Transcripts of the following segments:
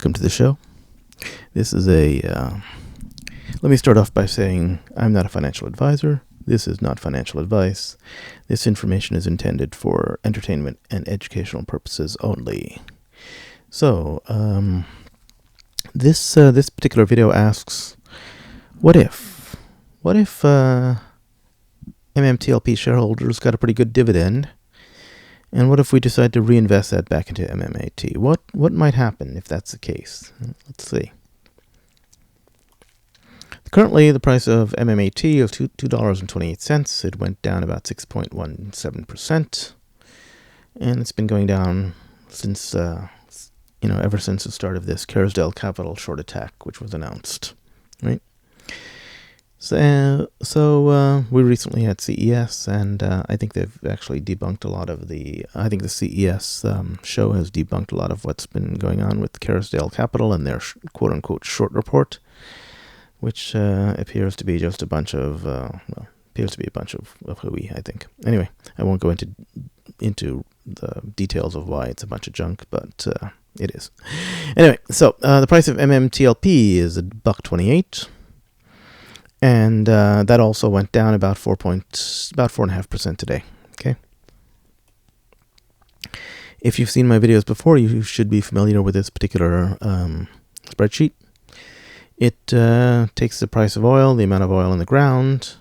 Welcome to the show. This is let me start off by saying I'm not a financial advisor. This is not financial advice. This information is intended for entertainment and educational purposes only. So, this particular video asks, what if MMTLP shareholders got a pretty good dividend, and what if we decide to reinvest that back into MMAT? What might happen if that's the case? Let's see. Currently, the price of MMAT is $2.28. It went down about 6.17%, and it's been going down since ever since the start of this Carousel Capital short attack, which was announced, right? So we recently had CES, and I think they've actually debunked a lot of I think the CES show has debunked a lot of what's been going on with Carousel Capital and their quote-unquote short report, which appears to be just a bunch of, hooey, I think. Anyway, I won't go into the details of why it's a bunch of junk, but it is. Anyway, so the price of MMTLP is $1.28. And that also went down about 4.5% today. Okay. If you've seen my videos before, you should be familiar with this particular spreadsheet. It takes the price of oil, the amount of oil in the ground,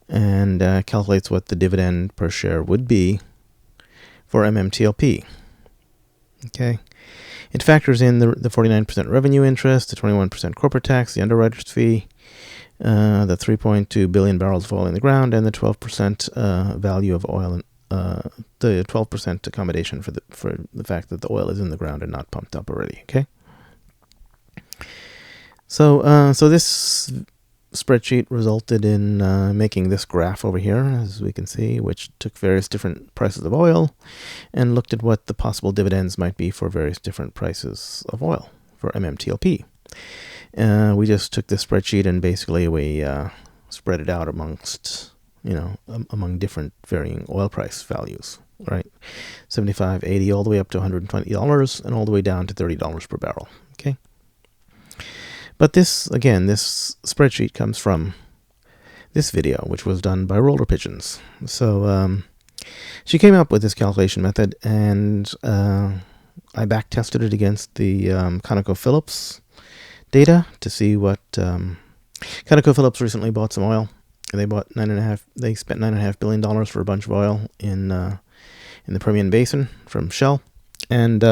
and calculates what the dividend per share would be for MMTLP. Okay. It factors in the 49% revenue interest, the 21% corporate tax, the underwriter's fee, the 3.2 billion barrels of oil in the ground, and the 12% value of oil, the 12% accommodation for the fact that the oil is in the ground and not pumped up already. Okay. So this spreadsheet resulted in making this graph over here, as we can see, which took various different prices of oil and looked at what the possible dividends might be for various different prices of oil for MMTLP. We just took this spreadsheet and basically we spread it out amongst, among different varying oil price values, right? 75, 80, all the way up to $120 and all the way down to $30 per barrel, okay? But this spreadsheet comes from this video, which was done by Pigeon. So she came up with this calculation method, and I back-tested it against the ConocoPhillips data to see what ConocoPhillips recently bought some oil. They bought They spent $9.5 billion for a bunch of oil in the Permian Basin from Shell. And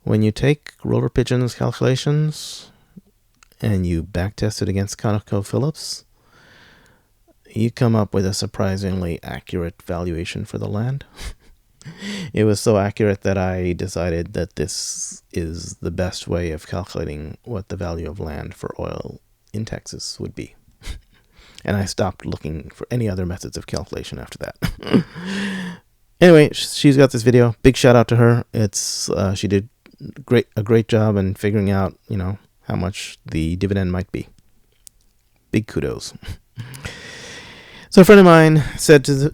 when you take Roller Pigeon's calculations and you backtest it against ConocoPhillips, you come up with a surprisingly accurate valuation for the land. It was so accurate that I decided that this is the best way of calculating what the value of land for oil in Texas would be. And I stopped looking for any other methods of calculation after that. Anyway, she's got this video. Big shout out to her. She did a great job in figuring out, how much the dividend might be. Big kudos. So a friend of mine said to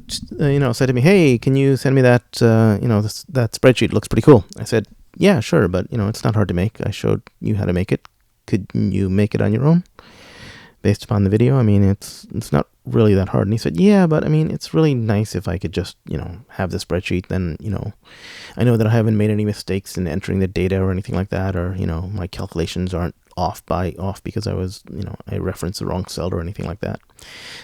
me, "Hey, can you send me that? That spreadsheet looks pretty cool." I said, "Yeah, sure, but it's not hard to make. I showed you how to make it. Could you make it on your own, based upon the video? I mean, it's not really that hard." And he said, "Yeah, but I mean, it's really nice if I could just have the spreadsheet. Then I know that I haven't made any mistakes in entering the data or anything like that, or my calculations aren't off because I was I referenced the wrong cell or anything like that."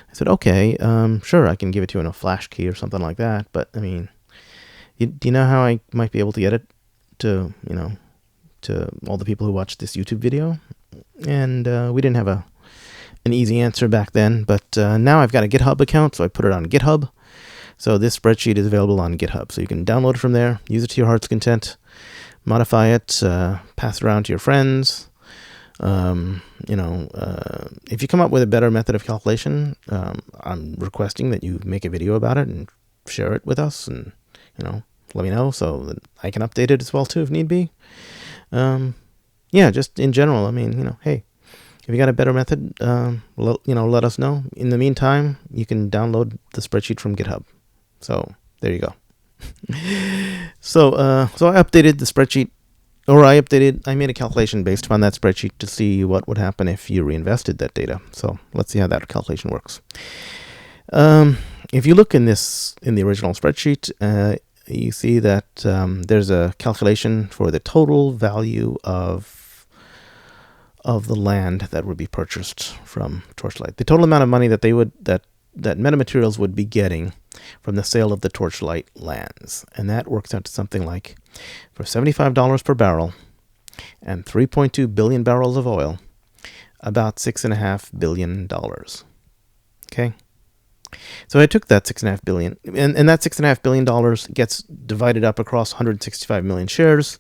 I said, "Okay, sure, I can give it to you in a flash key or something like that, but I mean, do you know how I might be able to get it to to all the people who watched this YouTube video?" And we didn't have an easy answer back then, but now I've got a GitHub account, so I put it on GitHub. So this spreadsheet is available on GitHub, so you can download it from there, use it to your heart's content, modify it, pass it around to your friends. If you come up with a better method of calculation, I'm requesting that you make a video about it and share it with us, and let me know so that I can update it as well too if need be. Just in general, I mean, hey, if you got a better method, let us know. In the meantime, you can download the spreadsheet from GitHub. So there you go. So I updated the spreadsheet or I made a calculation based upon that spreadsheet to see what would happen if you reinvested that data. So let's see how that calculation works. If you look in the original spreadsheet, you see that there's a calculation for the total value of the land that would be purchased from Torchlight. The total amount of money that that MetaMaterials would be getting from the sale of the Torchlight lands. And that works out to something like, for $75 per barrel and 3.2 billion barrels of oil, about $6.5 billion. Okay? So I took that $6.5 billion, and that $6.5 billion gets divided up across 165 million shares,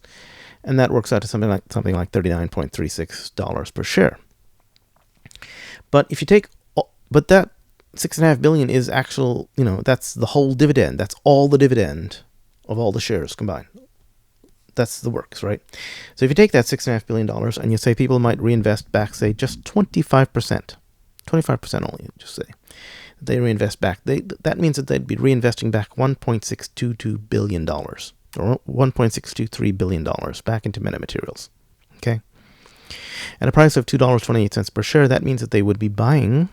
and that works out to something like $39.36 per share. But if you take, but that $6.5 billion is actual, that's the whole dividend. That's all the dividend of all the shares combined. That's the works, right? So if you take that $6.5 billion and you say people might reinvest back, say, just 25%, 25% only, just say, they reinvest back. That means that they'd be reinvesting back $1.622 billion, or $1.623 billion back into MetaMaterials. Okay? At a price of $2.28 per share, that means that they would be buying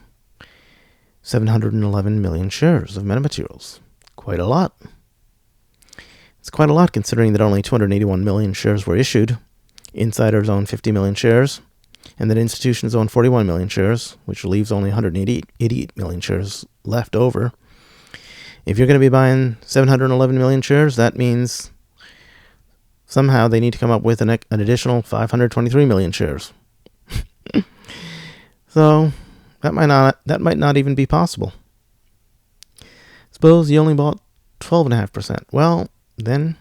711 million shares of MetaMaterials. Quite a lot. It's quite a lot considering that only 281 million shares were issued. Insiders own 50 million shares, and that institutions own 41 million shares, which leaves only 188 million shares left over. If you're going to be buying 711 million shares, that means somehow they need to come up with an additional 523 million shares. So that might not even be possible. Suppose you only bought 12.5%. Well, then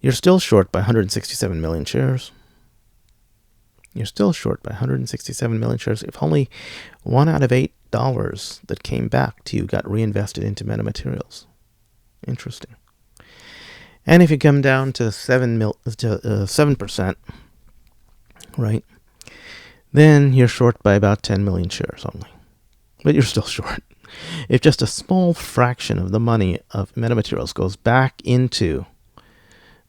you're still short by 167 million shares. You're still short by 167 million shares if only $1 out of $8 that came back to you got reinvested into MetaMaterials. Interesting. And if you come down to 7%, right, then you're short by about 10 million shares only. But you're still short. If just a small fraction of the money of MetaMaterials goes back into,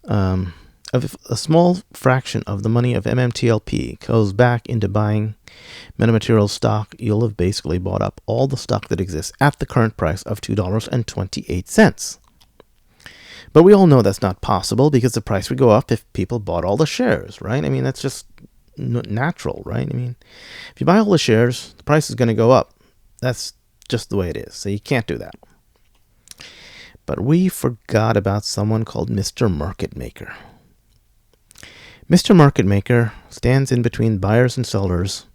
if a small fraction of the money of MMTLP goes back into buying MetaMaterials stock, you'll have basically bought up all the stock that exists at the current price of $2.28. But we all know that's not possible because the price would go up if people bought all the shares, right? I mean, that's just natural, right? I mean, if you buy all the shares, the price is going to go up. That's just the way it is. So you can't do that. But we forgot about someone called Mr. Market Maker. Mr. Market Maker stands in between buyers and sellers,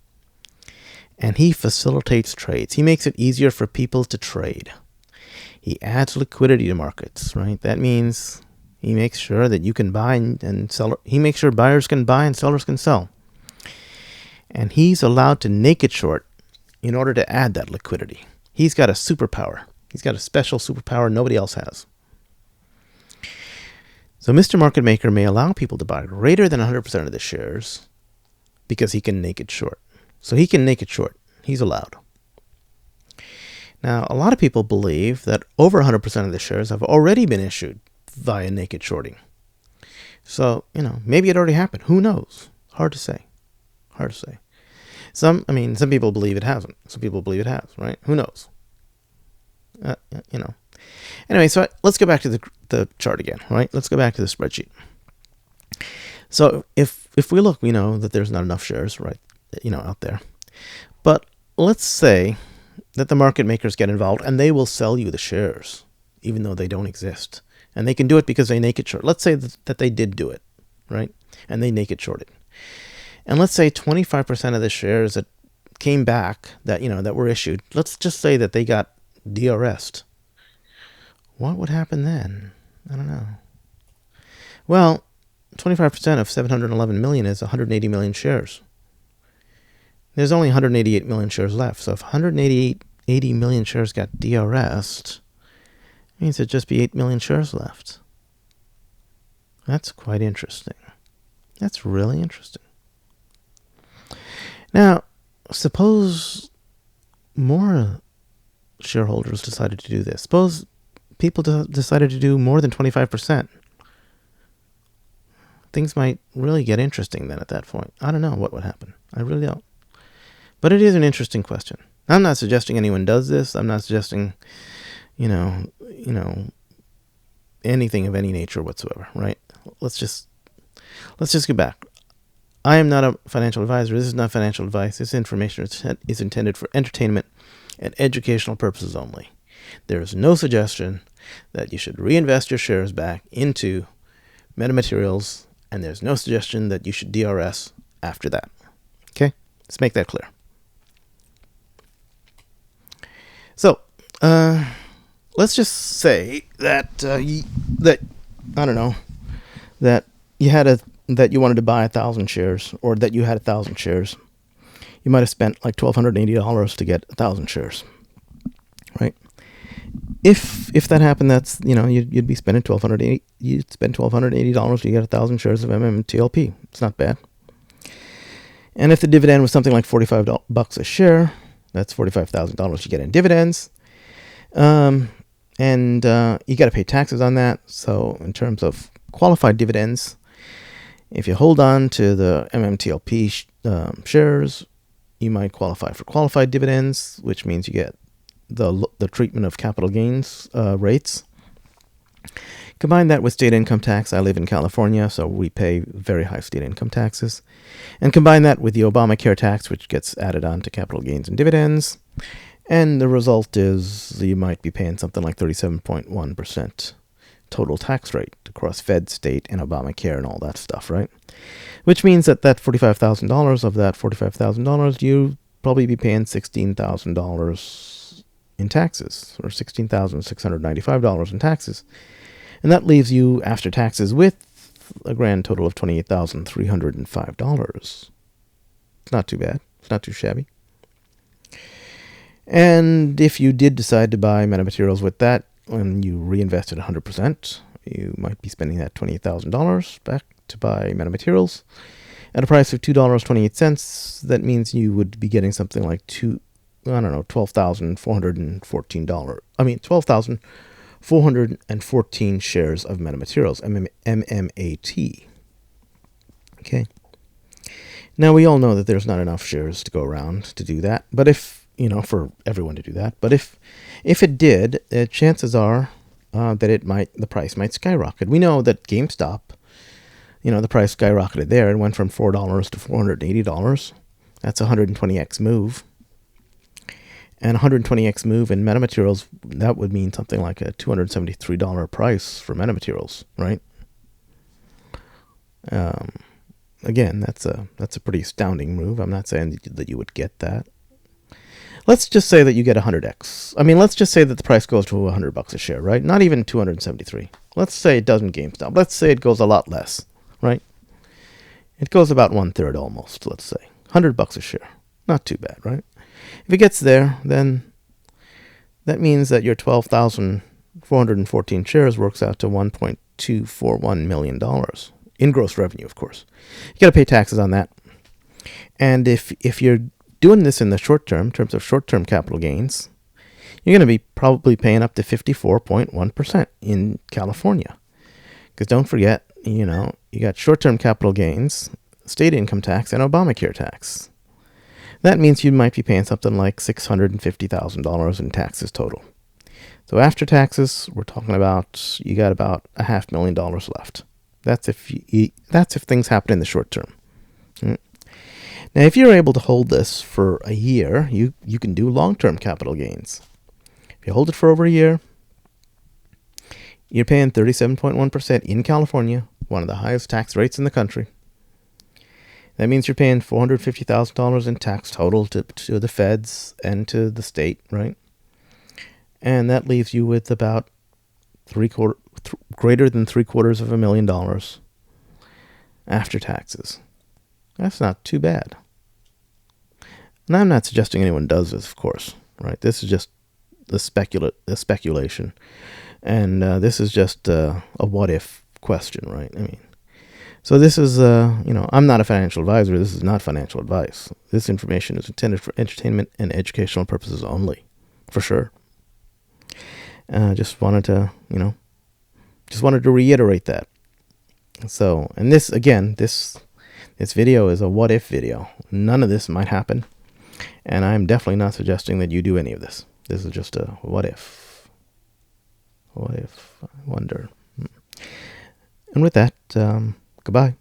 and he facilitates trades. He makes it easier for people to trade. He adds liquidity to markets, right? That means he makes sure that you can buy and sell. He makes sure buyers can buy and sellers can sell. And he's allowed to naked short in order to add that liquidity. He's got a superpower. He's got a special superpower nobody else has. So Mr. Market Maker may allow people to buy greater than 100% of the shares because he can naked short. So he can naked short. He's allowed. Now, a lot of people believe that over 100% of the shares have already been issued via naked shorting. So, maybe it already happened. Who knows? Hard to say. Hard to say. Some people believe it hasn't. Some people believe it has, right? Who knows? Anyway, so let's go back to the chart again, right? Let's go back to the spreadsheet. So if we look, we know that there's not enough shares, right, out there. But let's say that the market makers get involved and they will sell you the shares, even though they don't exist. And they can do it because they naked short. Let's say that they did do it, right? And they naked shorted. And let's say 25% of the shares that came back that were issued, let's just say that they got DRS'd. What would happen then? I don't know. Well, 25% of 711 million is 180 million shares. There's only 188 million shares left. So if 180 million shares got DRS'd, it means there'd just be 8 million shares left. That's quite interesting. That's really interesting. Now, suppose more shareholders decided to do this. Suppose people decided to do more than 25%. things might really get interesting then at that point. I don't know what would happen. I really don't. But it is an interesting question. I'm not suggesting anyone does this. I'm not suggesting, you know, anything of any nature whatsoever, right? Let's just get back. I am not a financial advisor. This is not financial advice. This information is intended for entertainment and educational purposes only. There is no suggestion that you should reinvest your shares back into metamaterials, and there's no suggestion that you should DRS after that. Okay? Let's make that clear. So, let's just say that that you wanted to buy 1,000 shares, or that you had 1,000 shares. You might have spent like $1,280 to get 1,000 shares, right? If that happened, that's you'd be spending $1,280. You'd spend $1,280 to get 1,000 shares of MMTLP. It's not bad. And if the dividend was something like $45 a share, that's $45,000 you get in dividends. And you got to pay taxes on that. So in terms of qualified dividends, if you hold on to the MMTLP shares, you might qualify for qualified dividends, which means you get the treatment of capital gains rates. Combine that with state income tax. I live in California, so we pay very high state income taxes. And combine that with the Obamacare tax, which gets added on to capital gains and dividends. And the result is you might be paying something like 37.1% total tax rate across Fed, state, and Obamacare and all that stuff, right? Which means that $45,000, of that $45,000, you probably be paying $16,000 in taxes, or $16,695 in taxes. And that leaves you after taxes with a grand total of $28,305. It's not too bad. It's not too shabby. And if you did decide to buy metamaterials with that, when you reinvested 100%, you might be spending that $28,000 back to buy metamaterials at a price of $2.28. That means you would be getting something like $12,414 shares of metamaterials, MMAT. Okay. Now we all know that there's not enough shares to go around to do that, but if for everyone to do that. But if it did, chances are that the price might skyrocket. We know that GameStop, the price skyrocketed there. It went from $4 to $480. That's a 120x move. And 120x move in metamaterials, that would mean something like a $273 price for metamaterials, right? Again, that's a pretty astounding move. I'm not saying that you would get that. Let's just say that you get 100x. I mean, let's just say that the price goes to $100 a share, right? Not even 273. Let's say it doesn't GameStop. Let's say it goes a lot less, right? It goes about 1/3 almost, let's say. $100 a share. Not too bad, right? If it gets there, then that means that your 12,414 shares works out to $1.241 million in gross revenue, of course. You got to pay taxes on that. And if you're doing this in the short term, in terms of short-term capital gains, you're going to be probably paying up to 54.1% in California. Because don't forget, you got short-term capital gains, state income tax, and Obamacare tax. That means you might be paying something like $650,000 in taxes total. So after taxes, we're talking about you got about $500,000 left. That's if things happen in the short term. Now, if you're able to hold this for a year, you can do long-term capital gains. If you hold it for over a year, you're paying 37.1% in California, one of the highest tax rates in the country. That means you're paying $450,000 in tax total to the feds and to the state, right? And that leaves you with about greater than $750,000 after taxes. That's not too bad. And I'm not suggesting anyone does this, of course, right? This is just the speculation. And this is just a what-if question, right? I mean, so this is, I'm not a financial advisor. This is not financial advice. This information is intended for entertainment and educational purposes only, for sure. Just wanted to reiterate that. So, and this, again, this video is a what if video. None of this might happen. And I'm definitely not suggesting that you do any of this. This is just a what if. What if, I wonder. And with that, goodbye.